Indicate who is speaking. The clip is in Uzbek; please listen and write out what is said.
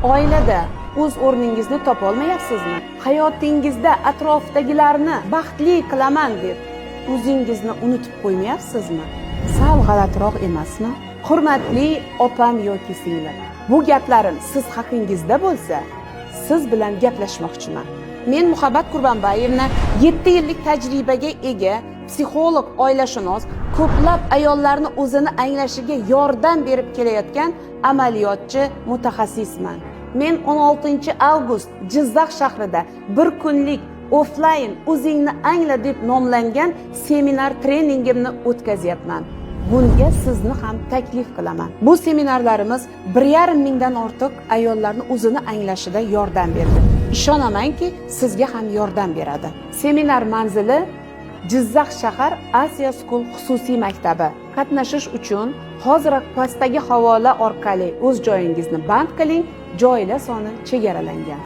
Speaker 1: Oilada o'z o'rningizni topa olmayapsizmi? Hayotingizda atrofdagilarni baxtli qilaman deb o'zingizni unutib qo'ymayapsizmi? Sal g'alatiroq emasmi? Hurmatli opam yoki singlim, bu gaplarim siz haqingizda bo'lsa, siz bilan gaplashmoqchiman. Men Muhabbat Qurbonbayevna 7 yillik tajribaga ega psixolog, oilashunos, ko'plab ayollarni o'zini anglashiga yordam berib kelayotgan amaliyotchi mutaxassisman. Men 16 avgust Jizzax shahrida bir kunlik offlayn o'zingni angla deb nomlangan seminar treningimni o'tkazyapman. Bunga sizni ham taklif qilaman. Bu seminarlarimiz 1,5 mingdan ortiq ayollarni o'zini anglashida yordam berdi. Ishonamanki, sizga ham yordam beradi. Seminar manzili Jizzax shahar Asiya School xususiy maktabi. Qatnashish uchun hozir pastdagi havola orqali o'z joyingizni band qiling. Joylar soni chegaralangan.